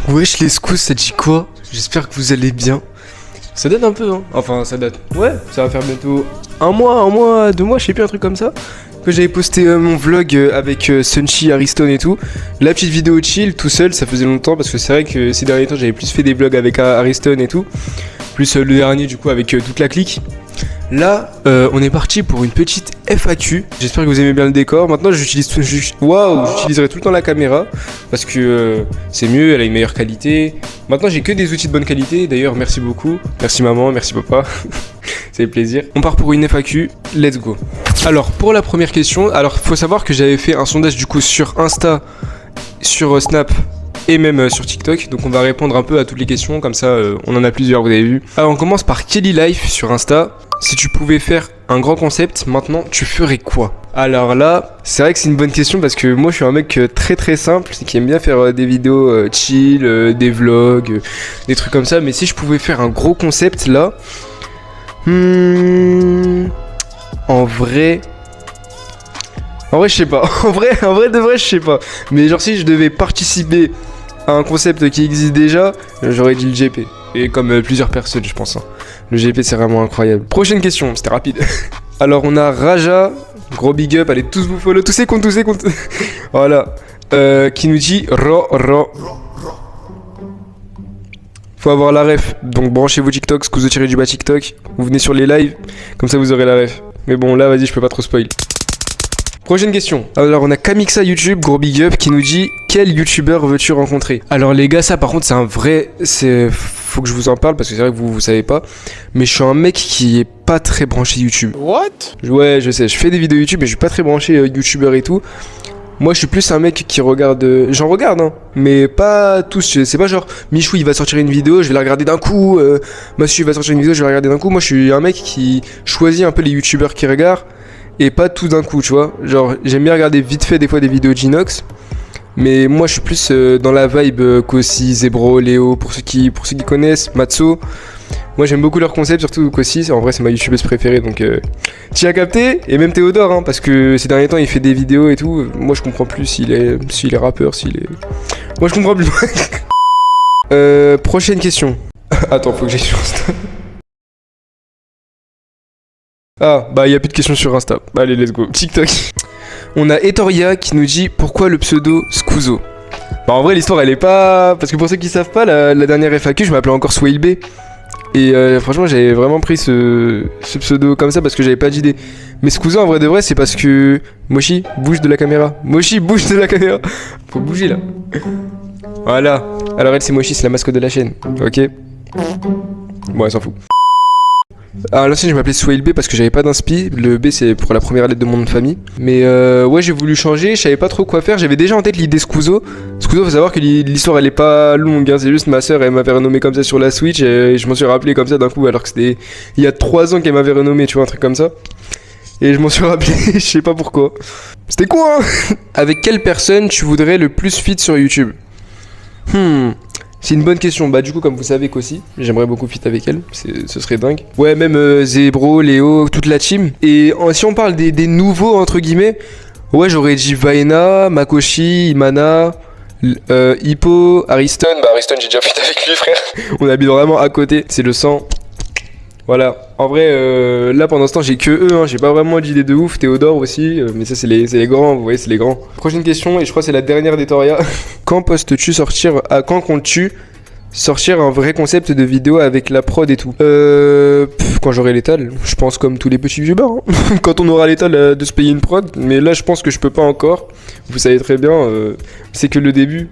Wesh les scouts, ça dit quoi? J'espère que vous allez bien. Ça date un peu, hein. Enfin, ça date. Ouais, ça va faire bientôt un mois, 2 mois, je sais plus, un truc comme ça. Que j'avais posté mon vlog avec Sunchi, Ariston et tout. La petite vidéo chill, tout seul, ça faisait longtemps parce que c'est vrai que ces derniers temps, j'avais plus fait des vlogs avec Ariston et tout. Plus le dernier, du coup, avec toute la clique. Là, on est parti pour une petite FAQ. J'espère que vous aimez bien le décor. Maintenant, j'utiliserai tout le temps la caméra parce que c'est mieux, elle a une meilleure qualité. Maintenant, j'ai que des outils de bonne qualité. D'ailleurs, merci beaucoup. Merci maman, merci papa. Ça fait plaisir. On part pour une FAQ. Let's go. Alors, pour la première question, faut savoir que j'avais fait un sondage du coup sur Insta, sur Snap et même sur TikTok. Donc on va répondre un peu à toutes les questions, comme ça on en a plusieurs, vous avez vu. Alors on commence par Kelly Life sur Insta. Si tu pouvais faire un grand concept, maintenant tu ferais quoi? Alors là, c'est vrai que c'est une bonne question parce que moi je suis un mec très simple, qui aime bien faire des vidéos chill, des vlogs, des trucs comme ça. Mais si je pouvais faire un gros concept là, en vrai, je sais pas. en vrai de vrai, je sais pas. Mais genre si je devais participer à un concept qui existe déjà, j'aurais dit le GP. Et comme plusieurs personnes, je pense. Hein. Le GP, c'est vraiment incroyable. Prochaine question, c'était rapide. Alors, on a Raja, gros big up, allez tous vous follow, tous ces comptes. Voilà. Qui nous dit Ro. Faut avoir la ref. Donc, branchez vos TikTok, Scuzo-du-bas TikTok. Vous venez sur les lives, comme ça vous aurez la ref. Mais bon, là, vas-y, je peux pas trop spoil. Prochaine question. Alors on a Kamixa YouTube, gros big up, qui nous dit quel youtubeur veux-tu rencontrer? Alors les gars, ça par contre c'est un vrai... Faut que je vous en parle parce que c'est vrai que vous savez pas. Mais je suis un mec qui est pas très branché YouTube. What? Ouais, je sais, je fais des vidéos YouTube mais je suis pas très branché youtubeur et tout. Moi je suis plus un mec qui regarde... J'en regarde hein, mais pas tous. C'est pas genre Michou il va sortir une vidéo, je vais la regarder d'un coup. Monsieur il va sortir une vidéo, je vais la regarder d'un coup. Moi je suis un mec qui choisit un peu les youtubeurs qu'il regarde. Et pas tout d'un coup, tu vois. Genre, j'aime bien regarder vite fait des fois des vidéos d'Inox. Mais moi, je suis plus dans la vibe Kossi, Zebro, Léo, pour ceux qui connaissent, Matzo. Moi, j'aime beaucoup leur concept, surtout Kossi. En vrai, c'est ma youtubeuse préférée, donc tu as capté. Et même Théodore, hein, parce que ces derniers temps, il fait des vidéos et tout. Moi, je comprends plus s'il est rappeur, Moi, je comprends plus. Prochaine question. Attends, faut que j'aille sur Insta. Ah, bah il y a plus de questions sur Insta. Allez, let's go. TikTok. On a Etoria qui nous dit pourquoi le pseudo Scuzo. Bah en vrai l'histoire elle est pas... Parce que pour ceux qui savent pas, la dernière FAQ je m'appelais encore Swailbé. Et franchement j'avais vraiment pris ce pseudo comme ça parce que j'avais pas d'idée. Mais Scuzo en vrai de vrai c'est parce que... Moshi, bouge de la caméra. Moshi, bouge de la caméra. Faut bouger là. Voilà. Alors elle c'est Moshi, c'est la mascotte de la chaîne. Ok. Bon elle s'en fout. À l'ancienne je m'appelais Swailbé parce que j'avais pas d'inspi. Le B c'est pour la première lettre de mon nom de famille. Mais ouais j'ai voulu changer, je savais pas trop quoi faire. J'avais déjà en tête l'idée Scuzo. Scuzo faut savoir que l'histoire elle est pas longue hein. C'est juste ma soeur elle m'avait renommé comme ça sur la Switch. Et je m'en suis rappelé comme ça d'un coup alors que c'était il y a 3 ans qu'elle m'avait renommé, tu vois, un truc comme ça. Et je m'en suis rappelé, je sais pas pourquoi. C'était quoi hein. Avec quelle personne tu voudrais le plus feat sur YouTube? C'est une bonne question. Bah du coup comme vous savez qu'aussi j'aimerais beaucoup feat avec elle, ce serait dingue. Ouais même Zebro, Léo, toute la team. Et si on parle des nouveaux entre guillemets, ouais j'aurais dit Vaena, Makoshi, Imana, Hippo, Ariston. Bah Ariston j'ai déjà feat avec lui frère. On habite vraiment à côté, c'est le sang. Voilà, en vrai là pendant ce temps j'ai que eux hein. J'ai pas vraiment d'idée de ouf, Théodore aussi, mais ça c'est les grands, vous voyez c'est les grands. Prochaine question et je crois que c'est la dernière d'Etoria. Quand comptes-tu sortir un vrai concept de vidéo avec la prod et tout? Quand j'aurai l'étal, je pense comme tous les petits youtubeurs hein. Quand on aura l'étal de se payer une prod, mais là je pense que je peux pas encore. Vous savez très bien, c'est que le début.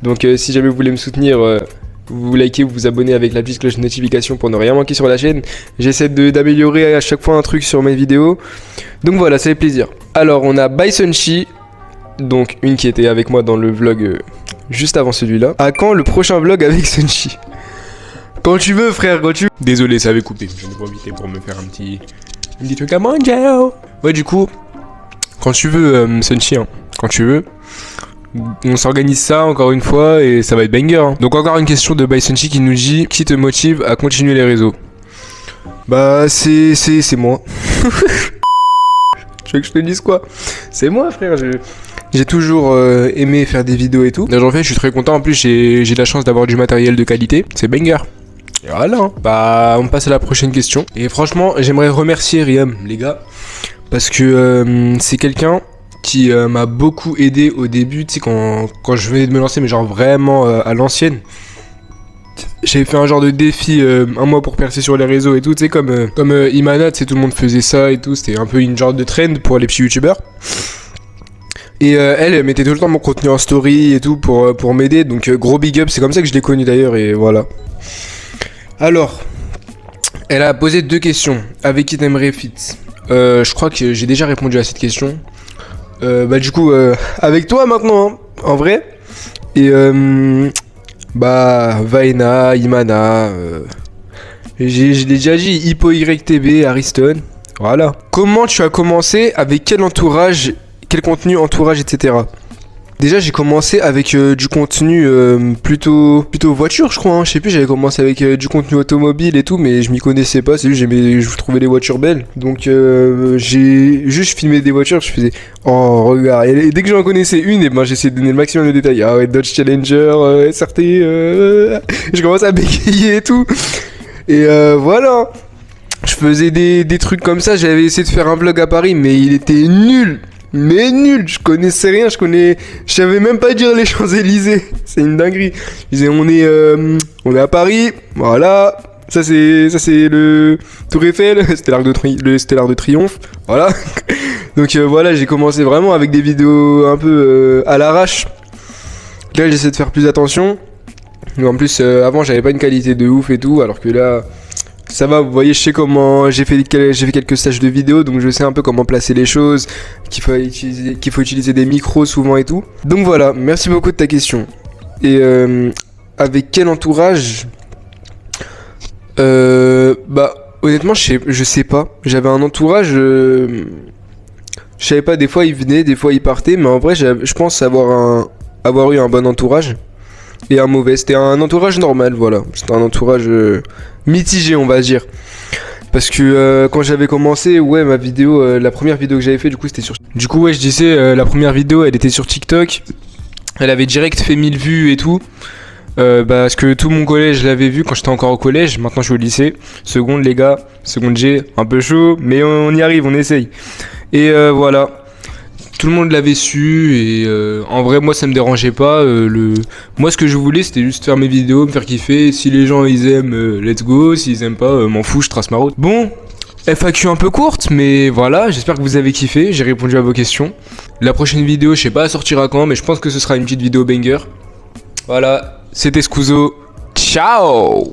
Donc si jamais vous voulez me soutenir... vous likez, vous vous abonnez avec la petite cloche de notification pour ne rien manquer sur la chaîne. J'essaie d'améliorer à chaque fois un truc sur mes vidéos. Donc voilà, ça fait plaisir. Alors on a Bysonchi, donc une qui était avec moi dans le vlog juste avant celui-là. À quand le prochain vlog avec Sunchi? Quand tu veux frère, quand tu veux. Désolé, ça avait coupé. Je n'ai pas invité pour me faire un petit truc à manger. Ouais du coup, quand tu veux Sunchi, hein, quand tu veux. On s'organise ça encore une fois et ça va être banger hein. Donc encore une question de Bysonchi qui nous dit qui te motive à continuer les réseaux? Bah c'est moi. Tu veux que je te dise quoi? C'est moi frère, J'ai toujours aimé faire des vidéos et tout. Là, j'en fais, je suis très content. En plus, j'ai la chance d'avoir du matériel de qualité. C'est banger. Et voilà. Hein. Bah, on passe à la prochaine question. Et franchement, j'aimerais remercier Riam, les gars. Parce que c'est quelqu'un qui m'a beaucoup aidé au début. Tu sais, quand je venais de me lancer, mais genre vraiment à l'ancienne. J'avais fait un genre de défi un mois pour percer sur les réseaux et tout. Tu sais, comme Imana, tu sais, tout le monde faisait ça et tout. C'était un peu une genre de trend pour les petits youtubeurs. Et elle mettait tout le temps mon contenu en story et tout pour m'aider. Donc gros big up, c'est comme ça que je l'ai connue d'ailleurs et voilà. Alors, elle a posé 2 questions. Avec qui t'aimerais fit? Je crois que j'ai déjà répondu à cette question. Bah du coup, avec toi maintenant, hein, en vrai. Et bah, Vaina, Imana, je l'ai déjà dit, Hippo YTB, Ariston. Voilà. Comment tu as commencé? Avec quel entourage? Quel contenu, entourage, etc. Déjà, j'ai commencé avec du contenu plutôt voiture, je crois. Hein. Je sais plus, j'avais commencé avec du contenu automobile et tout, mais je m'y connaissais pas. C'est juste, je trouvais les voitures belles. Donc, j'ai juste filmé des voitures. Je faisais, oh, regarde. Et dès que j'en connaissais une, et ben, j'essayais de donner le maximum de détails. Ah ouais, Dodge Challenger, SRT. Je commençais à bégayer et tout. Et voilà. Je faisais des trucs comme ça. J'avais essayé de faire un vlog à Paris, mais il était nul. Mais nul, je connaissais rien, je savais même pas dire les Champs-Élysées. C'est une dinguerie. Je disais on est à Paris, voilà. Ça c'est le Tour Eiffel, c'était l'Arc de Triomphe, voilà. Donc voilà, j'ai commencé vraiment avec des vidéos un peu à l'arrache. Là, j'essaie de faire plus attention. Mais en plus avant, j'avais pas une qualité de ouf et tout, alors que là ça va, vous voyez, je sais comment j'ai fait quelques stages de vidéo, donc je sais un peu comment placer les choses, qu'il faut utiliser des micros souvent et tout. Donc voilà, merci beaucoup de ta question. Et avec quel entourage? Bah honnêtement, je sais pas. J'avais un entourage, je savais pas. Des fois il venait, des fois il partait, mais en vrai, je pense avoir eu un bon entourage. Et un mauvais, c'était un entourage normal, voilà. C'était un entourage mitigé, on va dire. Parce que quand j'avais commencé, ouais, ma vidéo, la première vidéo que j'avais fait, du coup, c'était sur... Du coup, ouais, je disais, la première vidéo, elle était sur TikTok. Elle avait direct fait 1000 vues et tout. Parce que tout mon collège l'avait vu quand j'étais encore au collège. Maintenant, je suis au lycée. Seconde, les gars. Seconde G, un peu chaud, mais on y arrive, on essaye. Et voilà. Tout le monde l'avait su et en vrai moi ça me dérangeait pas. Moi ce que je voulais c'était juste faire mes vidéos, me faire kiffer. Si les gens ils aiment, let's go. S'ils aiment pas, m'en fous, je trace ma route. Bon, FAQ un peu courte, mais voilà, j'espère que vous avez kiffé. J'ai répondu à vos questions. La prochaine vidéo, je sais pas, elle sortira quand, mais je pense que ce sera une petite vidéo banger. Voilà, c'était Scuzo. Ciao.